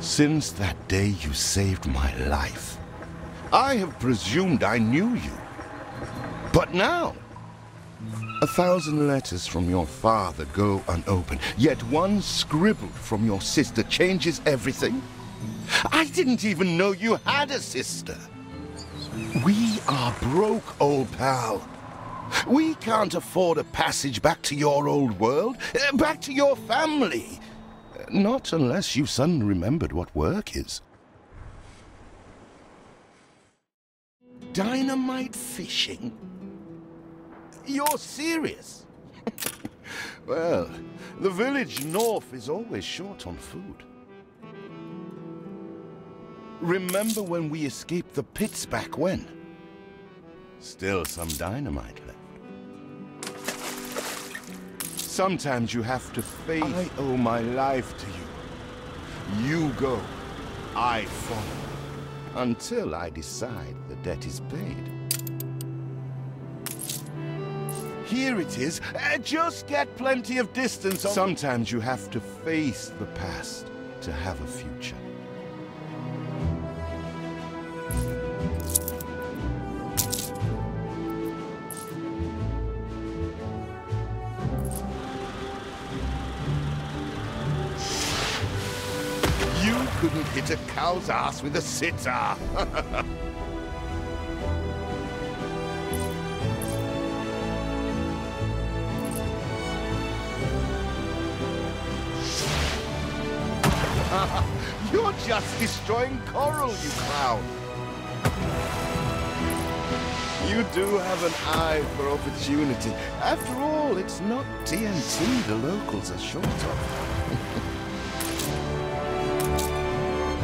Since that day you saved my life, I have presumed I knew you. But now, 1,000 letters from your father go unopened, yet one scribbled from your sister changes everything? I didn't even know you had a sister. We are broke, old pal. We can't afford a passage back to your old world, back to your family. Not unless you suddenly remembered what work is. Dynamite fishing? You're serious? Well, the village north is always short on food. Remember when we escaped the pits back when? Still some dynamite left. Sometimes you have to face. I owe my life to you. You go, I follow. Until I decide the debt is paid. Here it is. Just get plenty of distance. Sometimes you have to face the past to have a future. You couldn't hit a cow's ass with a sitar. You're just destroying coral, you clown. You do have an eye for opportunity. After all, it's not TNT the locals are short of.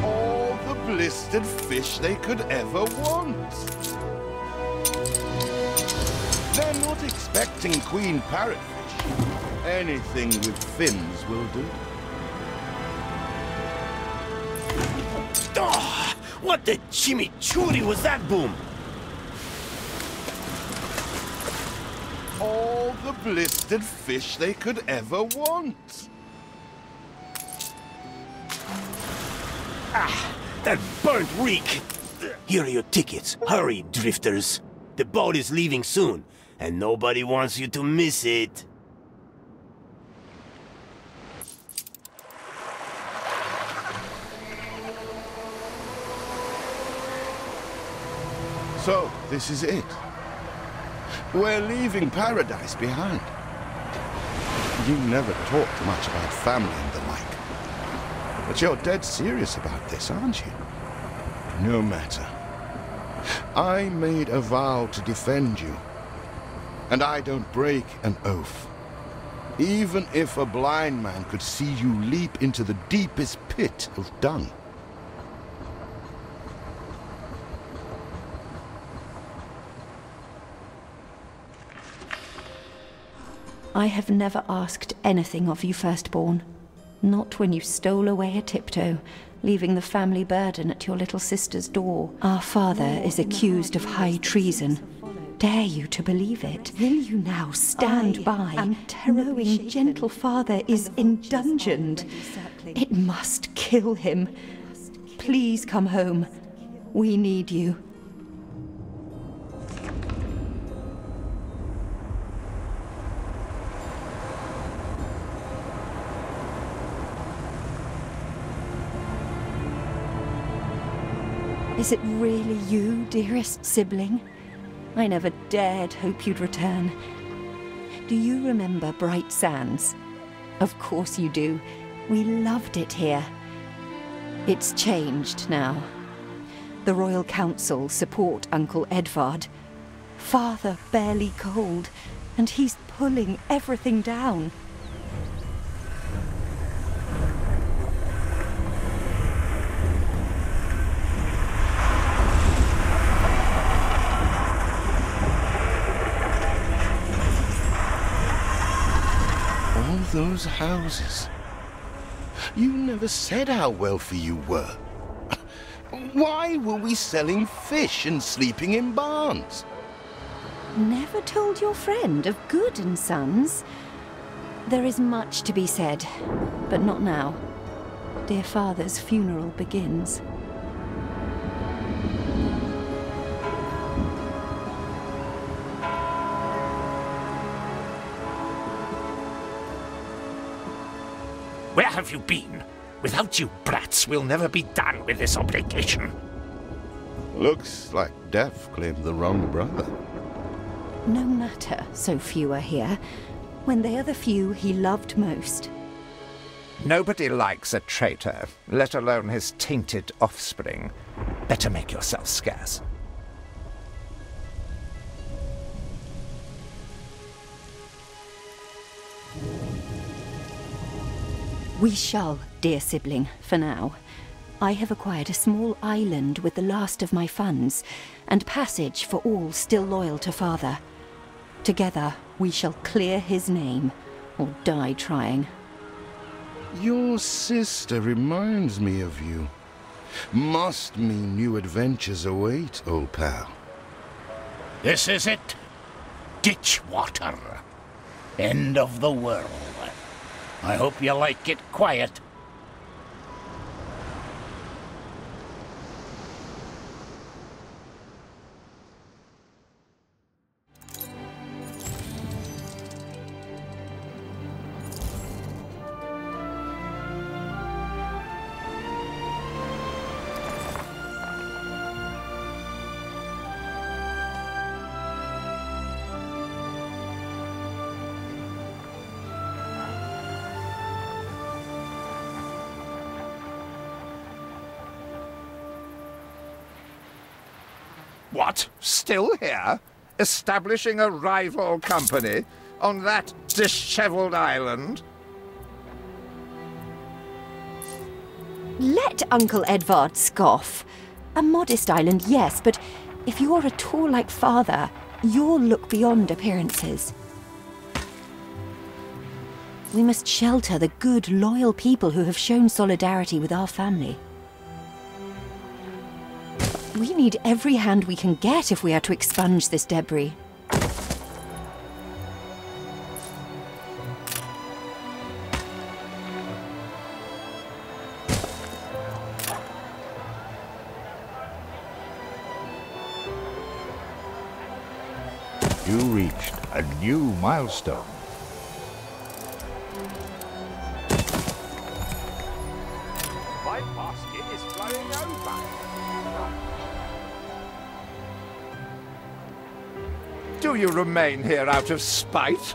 All the blistered fish they could ever want. They're not expecting queen parrotfish. Anything with fins will do. Oh, what the chimichurri was that boom? All the blistered fish they could ever want. Ah, that burnt reek. Here are your tickets. Hurry, drifters. The boat is leaving soon, and nobody wants you to miss it. So, this is it. We're leaving paradise behind. You never talked much about family and the like. But you're dead serious about this, aren't you? No matter. I made a vow to defend you. And I don't break an oath. Even if a blind man could see you leap into the deepest pit of dung. I have never asked anything of you, firstborn. Not when you stole away a tiptoe, leaving the family burden at your little sister's door. Our father is accused of high treason. Dare you to believe it? Will you now stand by, knowing gentle father is indungeoned? It must kill him. Please come home. We need you. Is it really you, dearest sibling? I never dared hope you'd return. Do you remember Bright Sands? Of course you do. We loved it here. It's changed now. The Royal Council support Uncle Edvard. Father barely cold, and he's pulling everything down. Those houses. You never said how wealthy you were. Why were we selling fish and sleeping in barns? Never told your friend of Good and Sons? There is much to be said, but not now. dear father's funeral begins. Where have you been? Without you brats, we'll never be done with this obligation. Looks like Death claimed the wrong brother. No matter, so few are here, when they are the few he loved most. Nobody likes a traitor, let alone his tainted offspring. Better make yourself scarce. We shall, dear sibling, for now. I have acquired a small island with the last of my funds, and passage for all still loyal to father. Together, we shall clear his name, or die trying. Your sister reminds me of you. Must mean new adventures await, old pal. This is it. Ditch water. End of the world. I hope you like it quiet. What? Still here? Establishing a rival company on that disheveled island? Let Uncle Edvard scoff. A modest island, yes, but if you're at all like father, you'll look beyond appearances. We must shelter the good, loyal people who have shown solidarity with our family. We need every hand we can get if we are to expunge this debris. You reached a new milestone. My basket is flowing over. Do you remain here out of spite?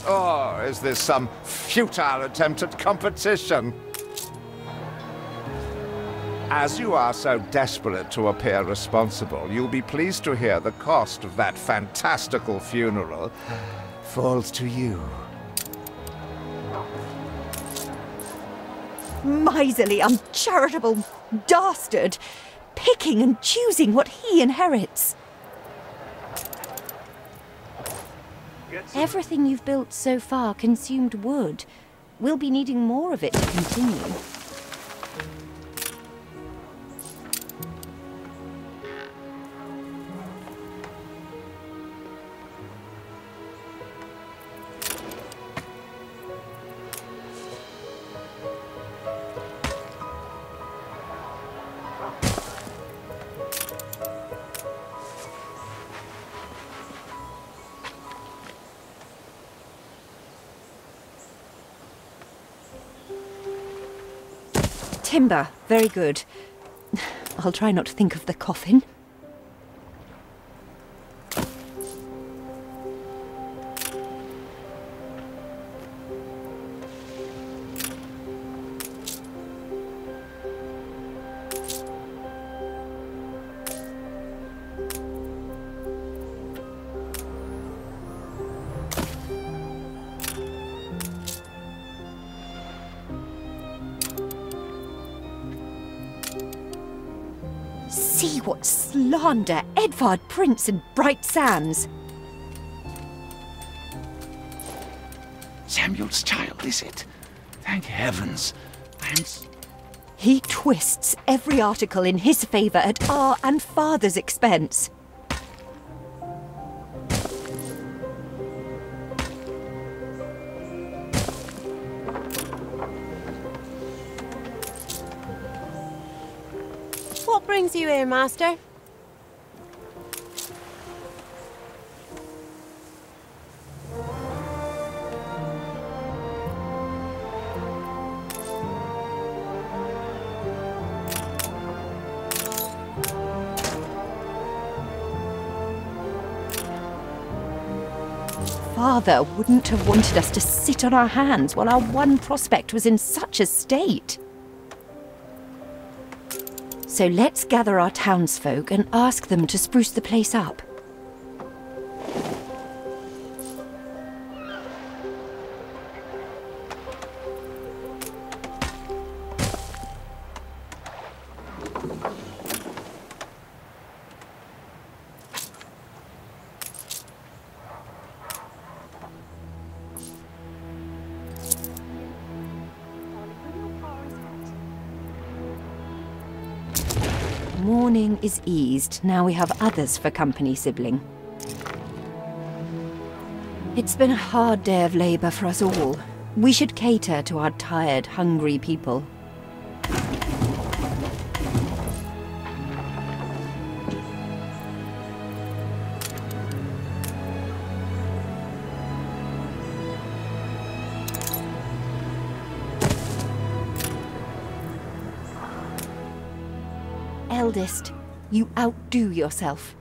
Or is this some futile attempt at competition? As you are so desperate to appear responsible, you'll be pleased to hear the cost of that fantastical funeral falls to you. Miserly, uncharitable dastard! Picking and choosing what he inherits. Everything you've built so far consumed wood. We'll be needing more of it to continue. Timber, very good. I'll try not to think of the coffin. See what slander Edvard prints in bright sands. Samuel's child, is it? Thank heavens. He twists every article in his favour at our and father's expense. brings you here, Master? Father wouldn't have wanted us to sit on our hands while our one prospect was in such a state. So let's gather our townsfolk and ask them to spruce the place up. Mourning is eased, now we have others for company, sibling. It's been a hard day of labor for us all. We should cater to our tired, hungry people. Eldest, you outdo yourself.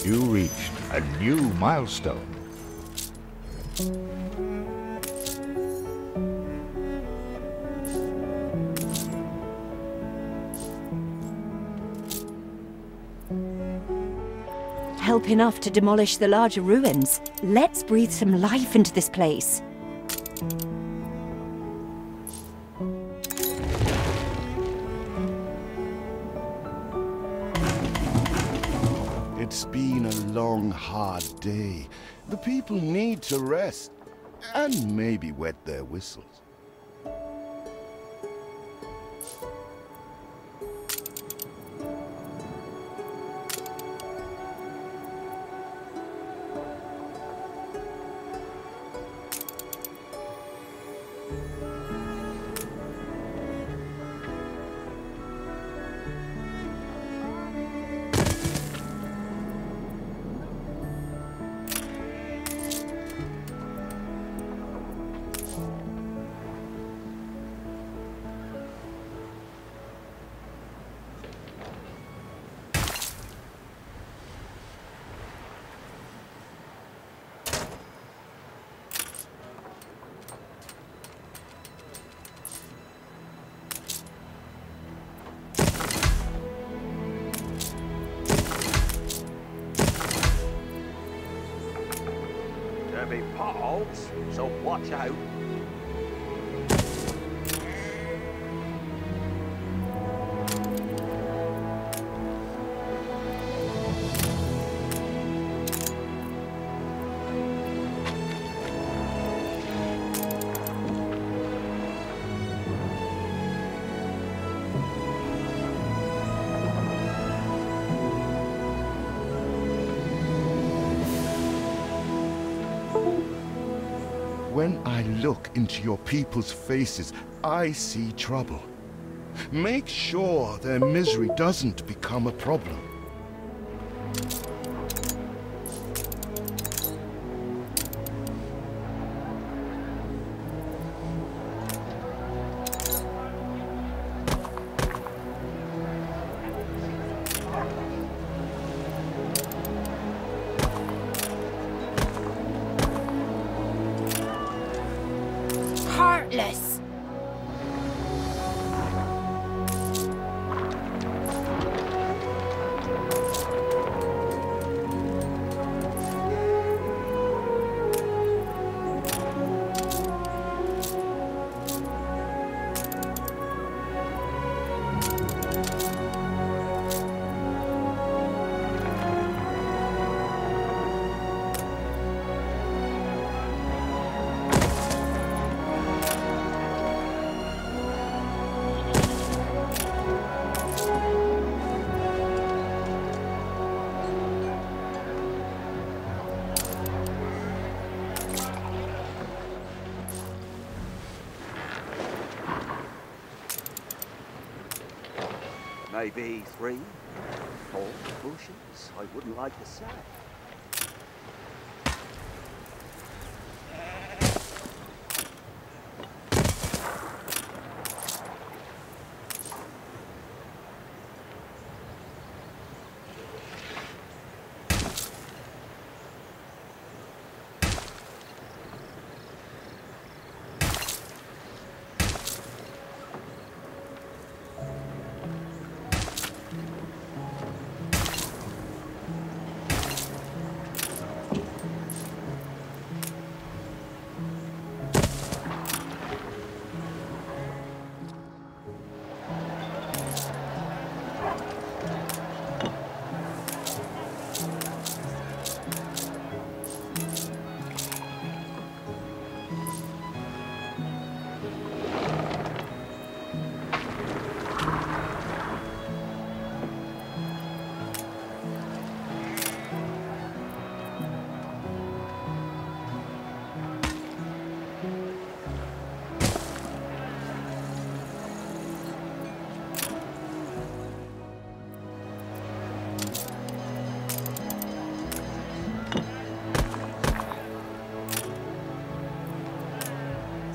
You reached a new milestone. Help enough to demolish the larger ruins. Let's breathe some life into this place. It's been a long, hard day. The people need to rest, and maybe wet their whistles. There'll be potholes, so watch out. When I look into your people's faces, I see trouble. Make sure their misery doesn't become a problem. Heartless! Maybe 3, 4 bushels, I wouldn't like to say.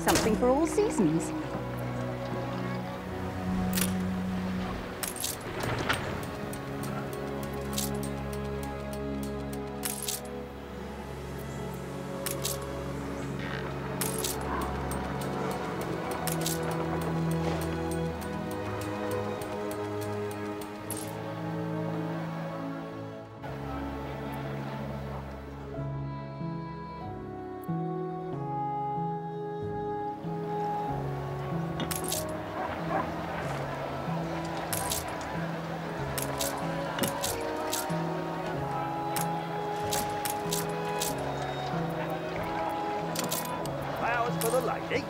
Something for all seasons. For the lady.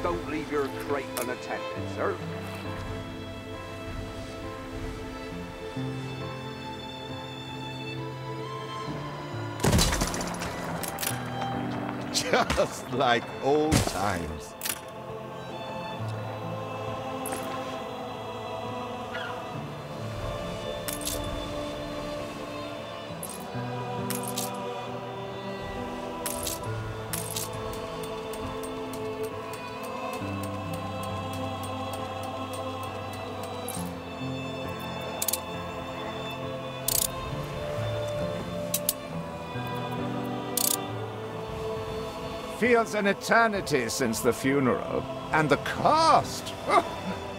Don't leave your crate unattended, sir. Just like old times. Feels an eternity since the funeral. And the cost! Oh,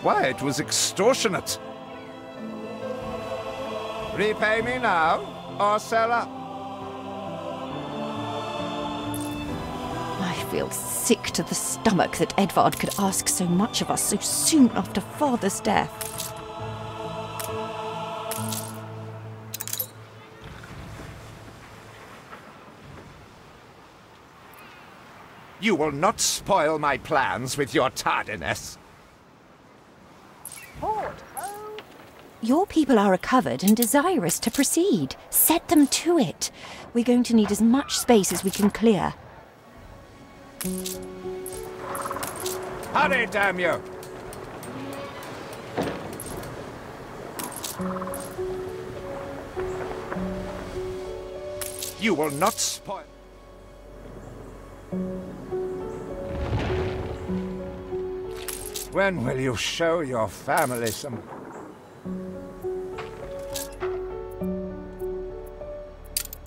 why, it was extortionate. Repay me now, or sell up. I feel sick to the stomach that Edvard could ask so much of us so soon after Father's death. You will not spoil my plans with your tardiness. Your people are recovered and desirous to proceed. Set them to it. We're going to need as much space as we can clear. Hurry, damn you! You will not spoil... When will you show your family some...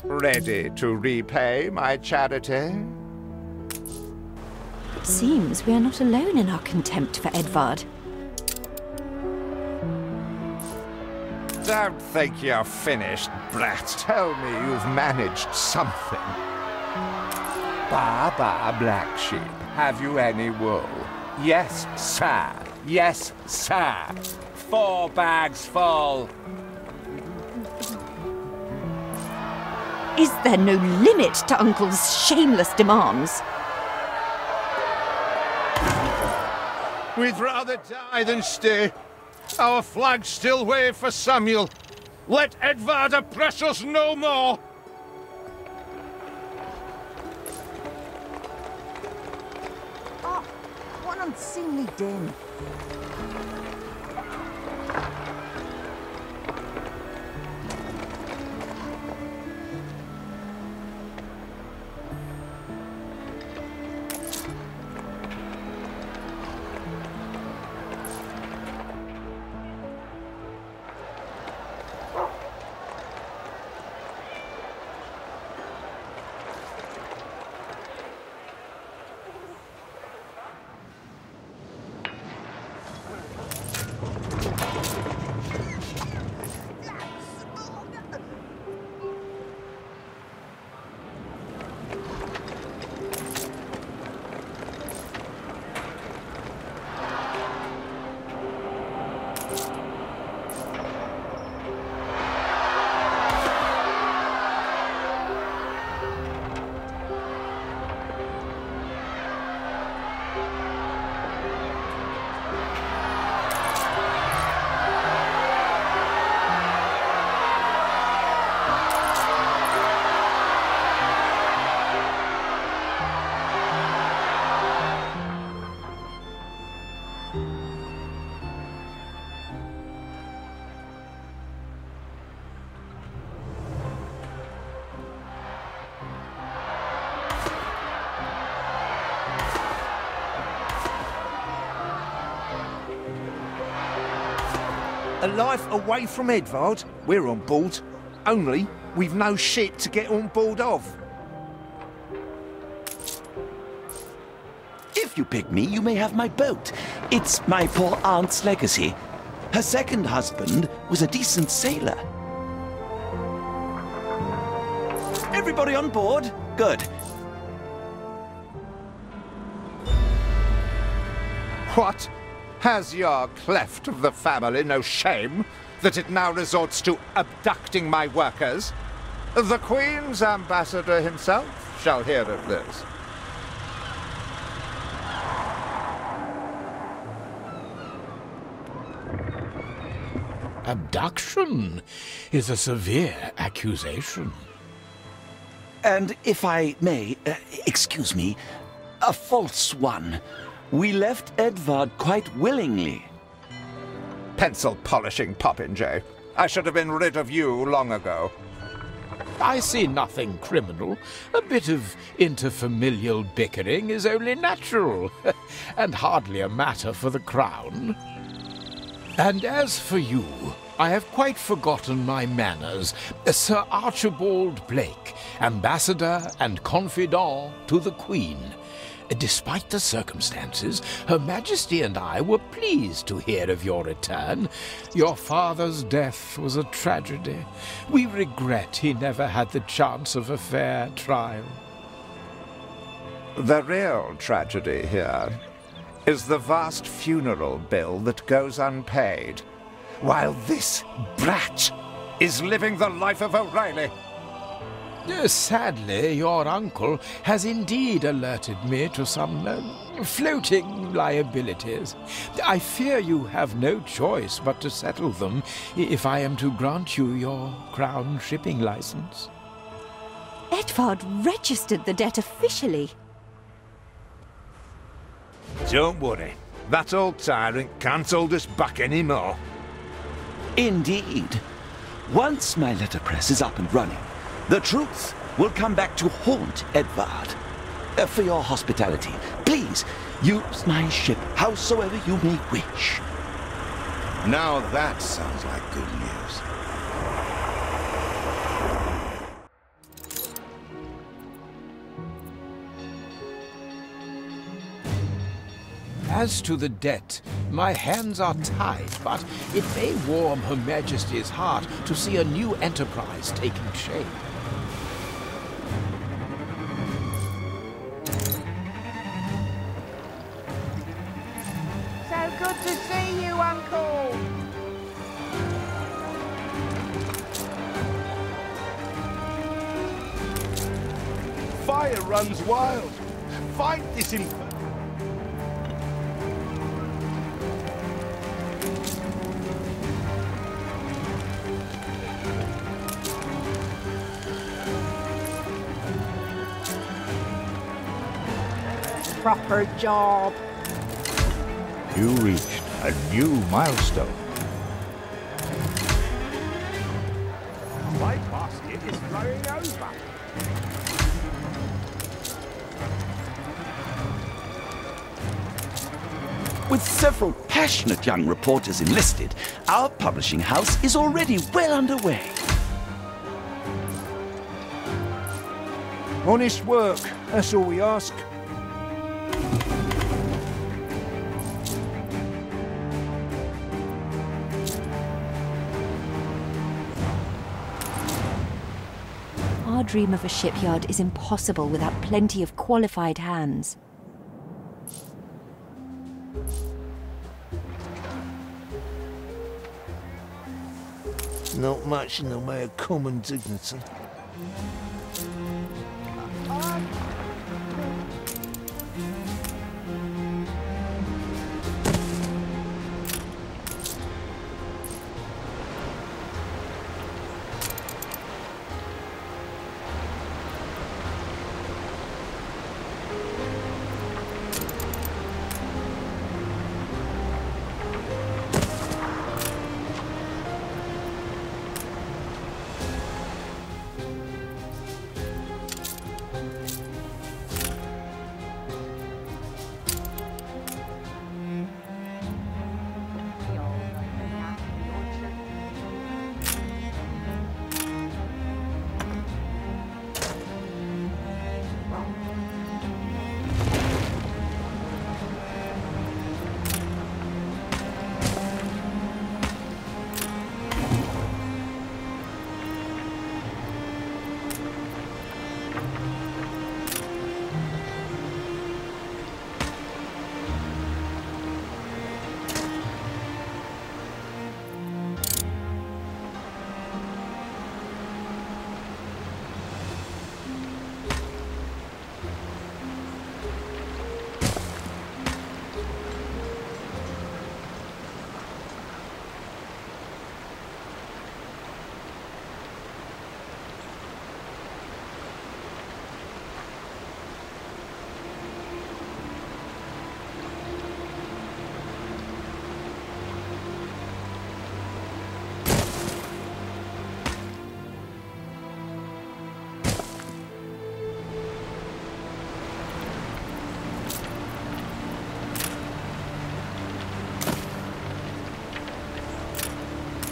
Ready to repay my charity? Seems we are not alone in our contempt for Edvard. Don't think you're finished, brat. Tell me you've managed something. Ba, black sheep. Have you any wool? Yes, sir. Yes, sir. 4 bags full. Is there no limit to Uncle's shameless demands? We'd rather die than stay. Our flags still wave for Samuel. Let Edvard oppress us no more. Oh, what an unseemly din. A life away from Edvard? We're on board. Only, we've no shit to get on board of. If you pick me, you may have my boat. It's my poor aunt's legacy. Her second husband was a decent sailor. Everybody on board? Good. What? Has your cleft of the family no shame that it now resorts to abducting my workers? The Queen's ambassador himself shall hear of this. Abduction is a severe accusation. And if I may, excuse me, a false one. We left Edvard quite willingly. Pencil polishing popinjay. I should have been rid of you long ago. I see nothing criminal. A bit of interfamilial bickering is only natural, and hardly a matter for the crown. And as for you, I have quite forgotten my manners. Sir Archibald Blake, ambassador and confidant to the Queen. Despite the circumstances, Her Majesty and I were pleased to hear of your return. Your father's death was a tragedy. We regret he never had the chance of a fair trial. The real tragedy here is the vast funeral bill that goes unpaid, while this brat is living the life of O'Reilly. Sadly, your uncle has indeed alerted me to some floating liabilities. I fear you have no choice but to settle them if I am to grant you your crown shipping license. Edvard registered the debt officially. Don't worry, that old tyrant can't hold us back anymore. Indeed. Once my letterpress is up and running, the truth will come back to haunt Edvard. For your hospitality, please use my ship howsoever you may wish. Now that sounds like good news. As to the debt, my hands are tied, but it may warm Her Majesty's heart to see a new enterprise taking shape. So good to see you, Uncle. Fire runs wild. Fight this Proper job. You reached a new milestone. My basket is flowing over. With several passionate young reporters enlisted, our publishing house is already well underway. Honest work, that's all we ask. Our dream of a shipyard is impossible without plenty of qualified hands. Not much in the way of common dignity.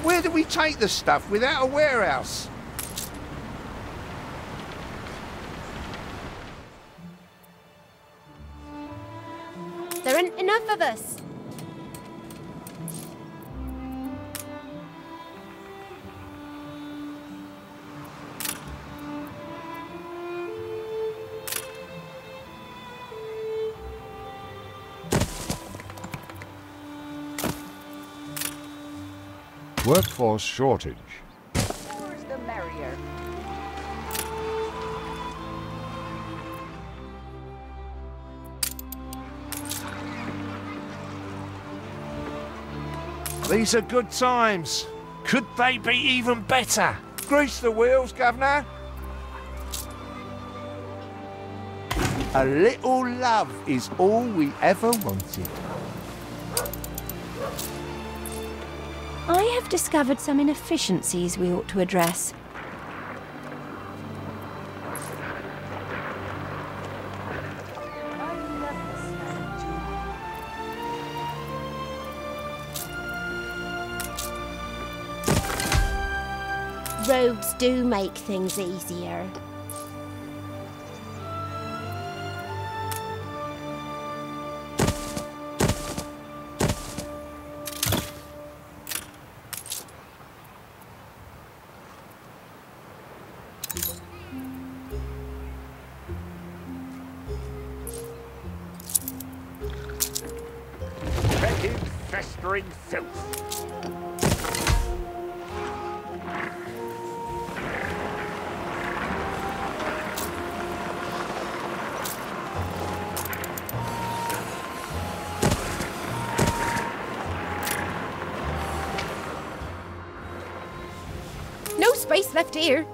Where do we take the stuff without a warehouse? There aren't enough of us. Workforce shortage. More's the merrier. These are good times. Could they be even better? Grease the wheels, Governor. A little love is all we ever wanted. I have discovered some inefficiencies we ought to address. Roads do make things easier. Fetid, festering filth. No space left here.